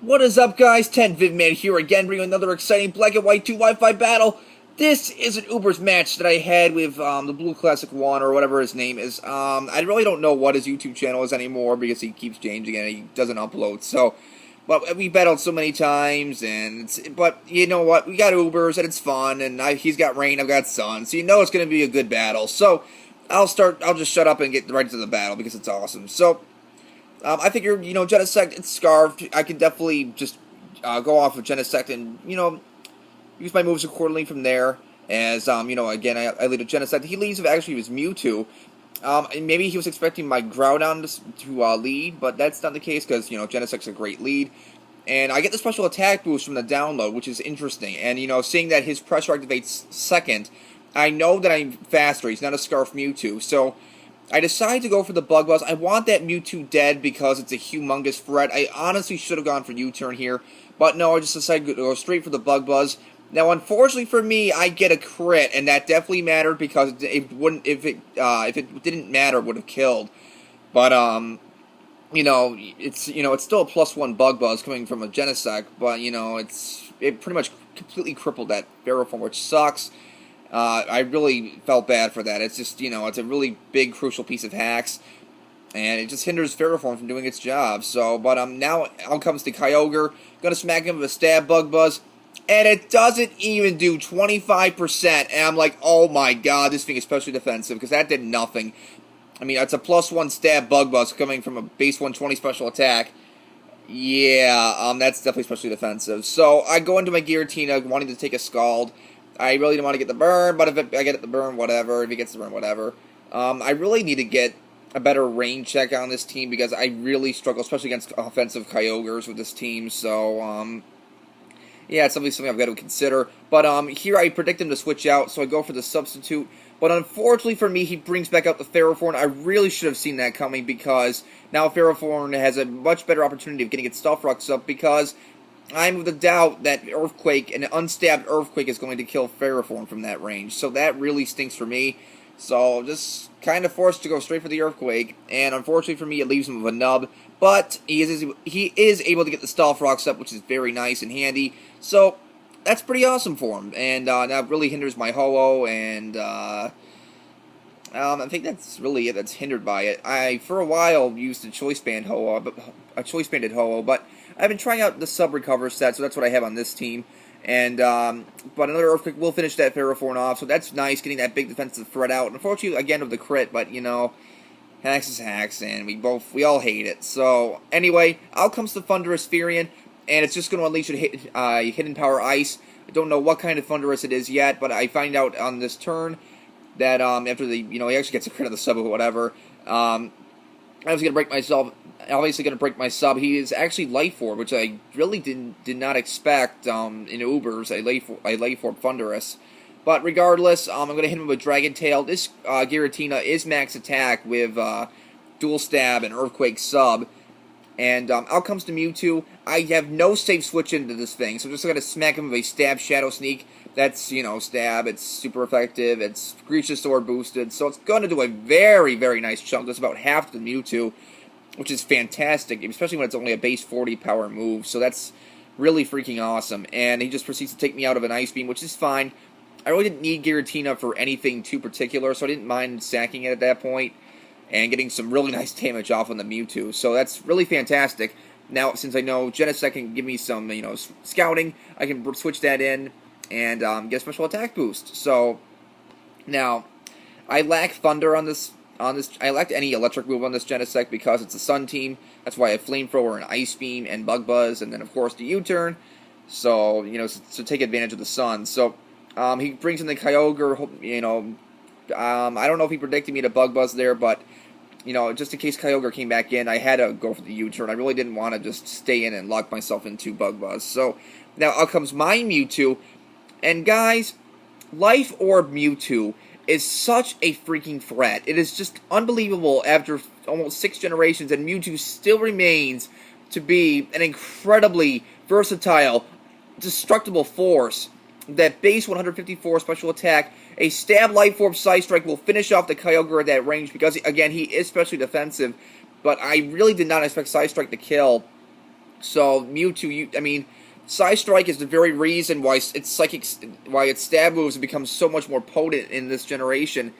What is up, guys? 10 Vidman here again, bringing another exciting Black and White 2 Wi-Fi battle. This is an Ubers match that I had with the Blue Classic 1, or whatever his name is. I really don't know what his YouTube channel is anymore, because he keeps changing and he doesn't upload, so... But we battled so many times, but you know what? We got Ubers, and it's fun, and he's got rain, I've got sun, so you know it's going to be a good battle. So, I'll just shut up and get right into the battle, because it's awesome. So... I figure, Genesect, it's Scarfed. I can definitely just go off of Genesect and, use my moves accordingly from there. As, again, I lead a Genesect. He leads with actually his Mewtwo. And maybe he was expecting my Groudon to lead, but that's not the case because, Genesect's a great lead. And I get the special attack boost from the download, which is interesting. And, seeing that his pressure activates second, I know that I'm faster. He's not a Scarf Mewtwo, so... I decided to go for the Bug Buzz. I want that Mewtwo dead because it's a humongous threat. I honestly should have gone for U-turn here, but no, I just decided to go straight for the Bug Buzz. Now, unfortunately for me, I get a crit, and that definitely mattered because if it didn't matter, it would have killed. But it's still a +1 Bug Buzz coming from a Genesect, but it pretty much completely crippled that Ferroform, which sucks. I really felt bad for that. It's just, it's a really big, crucial piece of hacks, and it just hinders Ferroform from doing its job. So, but now out comes the Kyogre. Gonna smack him with a Stab Bug Buzz, and it doesn't even do 25%. And I'm like, oh my god, this thing is especially defensive because that did nothing. I mean, it's a +1 Stab Bug Buzz coming from a base 120 special attack. Yeah, that's definitely especially defensive. So I go into my Giratina wanting to take a Scald. I really don't want to get the burn, but if I get the burn, whatever. If he gets the burn, whatever. I really need to get a better rain check on this team because I really struggle, especially against offensive Kyogres with this team. So, yeah, it's something I've got to consider. But here I predict him to switch out, so I go for the substitute. But unfortunately for me, he brings back out the Ferroform. I really should have seen that coming because now Ferroform has a much better opportunity of getting its Stealth Rocks up because... I'm of the doubt that Earthquake, an unstabbed Earthquake, is going to kill Ferroform from that range. So that really stinks for me. So just kind of forced to go straight for the Earthquake. And unfortunately for me, it leaves him with a nub. But he is able to get the Stealth Rocks up, which is very nice and handy. So that's pretty awesome for him. And that really hinders my Ho-Oh. And I think that's really it that's hindered by it. I, for a while, used a Choice Banded Ho-Oh, but... I've been trying out the sub-recover set, so that's what I have on this team. And, but another Earthquake will finish that Ferroform off, so that's nice, getting that big defensive threat out. Unfortunately, again, with the crit, but, hacks is hacks, and we all hate it. So, anyway, out comes the Thunderous Furion, and it's just going to unleash a Hidden Power Ice. I don't know what kind of Thunderous it is yet, but I find out on this turn that, after he actually gets a crit of the sub or whatever, I was going to break myself... Obviously going to break my sub. He is actually Life Orb, which I really did not expect in Ubers, a Life Orb Thunderous. But regardless, I'm going to hit him with Dragon Tail. This Giratina is max attack with Dual Stab and Earthquake sub. And out comes the Mewtwo. I have no safe switch into this thing, so I'm just going to smack him with a Stab Shadow Sneak. That's, Stab, it's super effective, it's Grecia Sword boosted, so it's going to do a very, very nice chunk. That's about half the Mewtwo, which is fantastic, especially when it's only a base 40 power move, so that's really freaking awesome. And he just proceeds to take me out of an Ice Beam, which is fine. I really didn't need Giratina for anything too particular, so I didn't mind sacking it at that point, and getting some really nice damage off on the Mewtwo, so that's really fantastic. Now, since I know Genesect can give me some, scouting, I can switch that in, and get a special attack boost. So, now, I lack Thunder on this. I lacked any electric move on this Genesect because it's a Sun team. That's why I have Flamethrower and Ice Beam and Bug Buzz, and then of course the U-turn. So so take advantage of the Sun. So he brings in the Kyogre. I don't know if he predicted me to Bug Buzz there, but just in case Kyogre came back in, I had to go for the U-turn. I really didn't want to just stay in and lock myself into Bug Buzz. So now out comes my Mewtwo, and guys, Life Orb Mewtwo is such a freaking threat. It is just unbelievable after almost 6 generations, and Mewtwo still remains to be an incredibly versatile, destructible force. That base 154 special attack, a Stab Life Orb Side Strike will finish off the Kyogre at that range because, again, he is specially defensive, but I really did not expect Side Strike to kill. So Mewtwo, I mean, Psy Strike is the very reason why its stab moves have become so much more potent in this generation.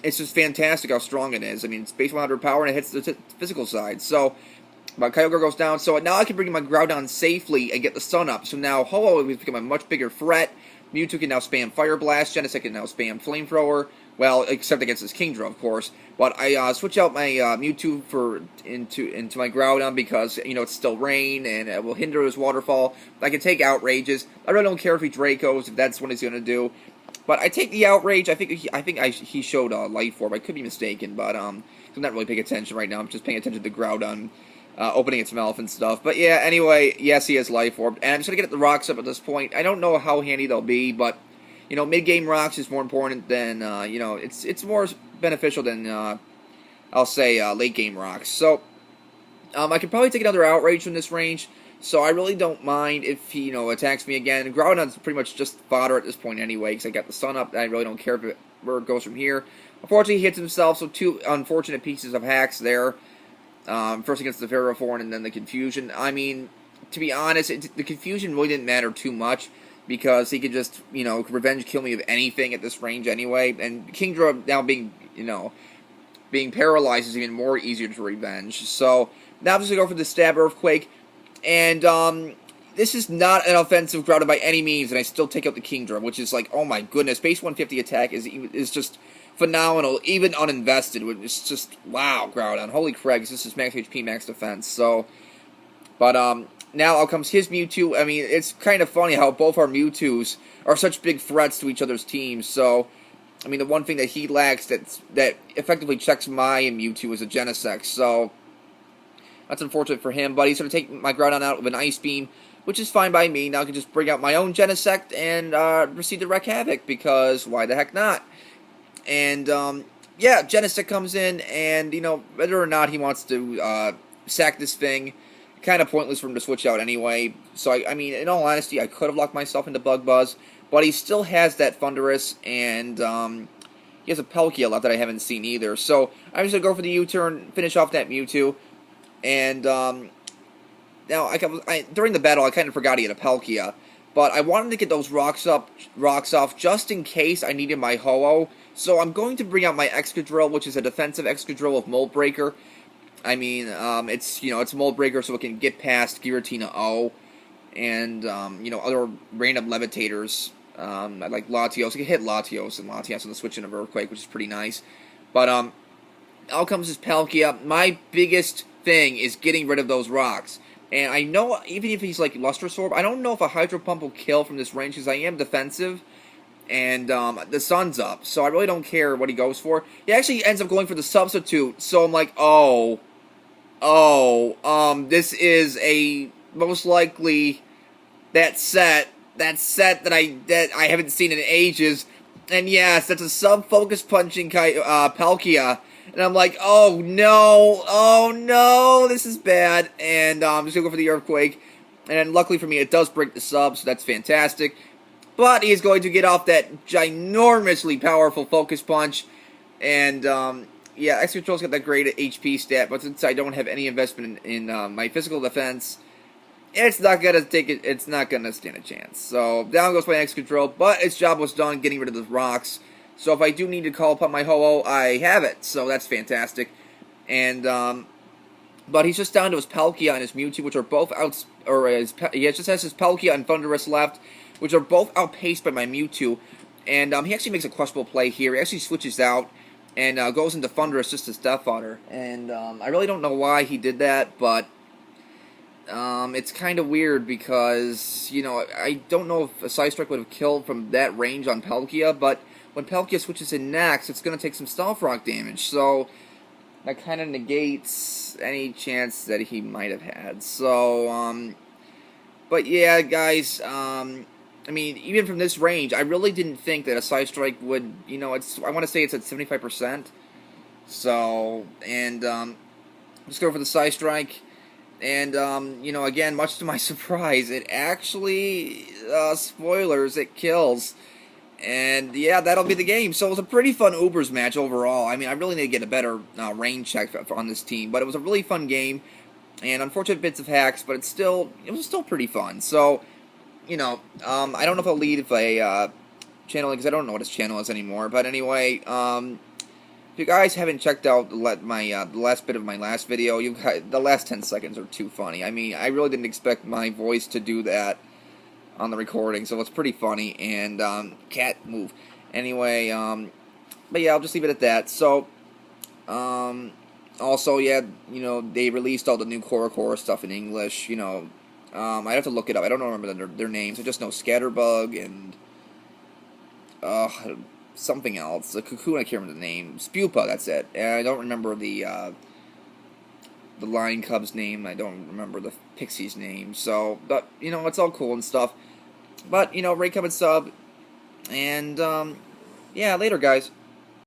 It's just fantastic how strong it is. I mean, it's base 100 power and it hits the physical side. So my Kyogre goes down. So now I can bring my Groudon safely and get the sun up. So now Ho-Oh has become a much bigger threat. Mewtwo can now spam Fire Blast. Genesect can now spam Flamethrower. Well, except against his Kingdra, of course. But I switch out my Mewtwo into my Groudon because, you know, it's still rain and it will hinder his Waterfall. I can take Outrages. I really don't care if he Dracos, if that's what he's going to do. But I take the Outrage. I think he showed Life Orb. I could be mistaken, but I'm not really paying attention right now. I'm just paying attention to the Groudon opening its mouth and stuff. But yeah, anyway, yes, he has Life Orb. And I'm just going to get the rocks up at this point. I don't know how handy they'll be, but, you know, mid-game rocks is more important than, you know, it's more beneficial than, I'll say, late-game rocks. So, I could probably take another Outrage from this range, so I really don't mind if he, you know, attacks me again. Groudon's pretty much just fodder at this point anyway, because I got the sun up, and I really don't care where it goes from here. Unfortunately, he hits himself, so two unfortunate pieces of hacks there. First against the Ferrothorn and then the Confusion. I mean, to be honest, the Confusion really didn't matter too much because he could just, you know, revenge kill me of anything at this range anyway. And Kingdra now being, you know, being paralyzed is even more easier to revenge. So now I'm just going to go for the Stab Earthquake. And this is not an offensive Groudon by any means, and I still take out the Kingdra, which is like, oh my goodness, base 150 attack is just phenomenal, even uninvested. It's just, wow, Groudon. Holy crap, this is max HP, max defense. So, but now out comes his Mewtwo. I mean, it's kind of funny how both our Mewtwo's are such big threats to each other's teams. So, I mean, the one thing that he lacks that effectively checks my Mewtwo is a Genesect. So, that's unfortunate for him, but he's going to take my Groudon out with an Ice Beam, which is fine by me. Now I can just bring out my own Genesect and proceed to wreak havoc, because why the heck not? And, yeah, Genesect comes in, and, you know, whether or not he wants to sack this thing, kind of pointless for him to switch out anyway. So, I mean, in all honesty, I could have locked myself into Bug Buzz, but he still has that Thundurus, and he has a Palkia left that I haven't seen either. So, I'm just going to go for the U-turn, finish off that Mewtwo, and now during the battle I kind of forgot he had a Palkia, but I wanted to get those rocks off just in case I needed my Ho-Oh. So I'm going to bring out my Excadrill, which is a defensive Excadrill with Mold Breaker. I mean, it's, you know, it's Mold Breaker, so it can get past Giratina O and you know, other random levitators. Like Latios, it can hit Latios, and Latios on the switch into Earthquake, which is pretty nice. But out comes his Palkia. My biggest thing is getting rid of those rocks. And I know, even if he's like Lustrous Orb, I don't know if a Hydro Pump will kill from this range, because I am defensive, and the sun's up, so I really don't care what he goes for. He actually ends up going for the Substitute, so I'm like, this is a, most likely, that set that I haven't seen in ages, and yes, that's a sub-focus punching Palkia. And I'm like, oh no, this is bad. And I'm just going to go for the Earthquake. And luckily for me, it does break the sub, so that's fantastic. But he's going to get off that ginormously powerful Focus Punch. And, yeah, Excadrill's got that great HP stat, but since I don't have any investment in my physical defense, it's not going to stand a chance. So, down goes my Excadrill, but its job was done getting rid of the rocks. So if I do need to call upon my Ho-Oh, I have it. So that's fantastic. And, but he's just down to his Palkia and his Mewtwo, which are both he just has his Palkia and Thundurus left, which are both outpaced by my Mewtwo. And he actually makes a questionable play here. He actually switches out and goes into Thundurus just as Death Fodder. And I really don't know why he did that, but it's kind of weird because, you know, I don't know if a Side Strike would have killed from that range on Palkia, but when Palkia switches in next, it's going to take some Stealth Rock damage, so that kind of negates any chance that he might have had. So, but yeah, guys, I mean, even from this range, I really didn't think that a Side Strike would, you know, I want to say it's at 75%. So, and, let's go for the Side Strike. And, you know, again, much to my surprise, it actually, spoilers, it kills. And, yeah, that'll be the game. So it was a pretty fun Ubers match overall. I mean, I really need to get a better rain check on this team. But it was a really fun game. and unfortunate bits of hacks, but it was still pretty fun. So, I don't know if I'll leave a channel because I don't know what his channel is anymore. But anyway, if you guys haven't checked out the last bit of my last video, the last 10 seconds are too funny. I mean, I really didn't expect my voice to do that on the recording, so it's pretty funny. And cat move. Anyway, but yeah, I'll just leave it at that. So, also, yeah, they released all the new Core stuff in English. I have to look it up. I don't remember their names. I just know Scatterbug and something else. The Cocoon, I can't remember the name. Spupa, that's it. And I don't remember the Lion Cub's name. I don't remember the Pixie's name. So, but it's all cool and stuff. But rate, comment, sub, and yeah, later, guys.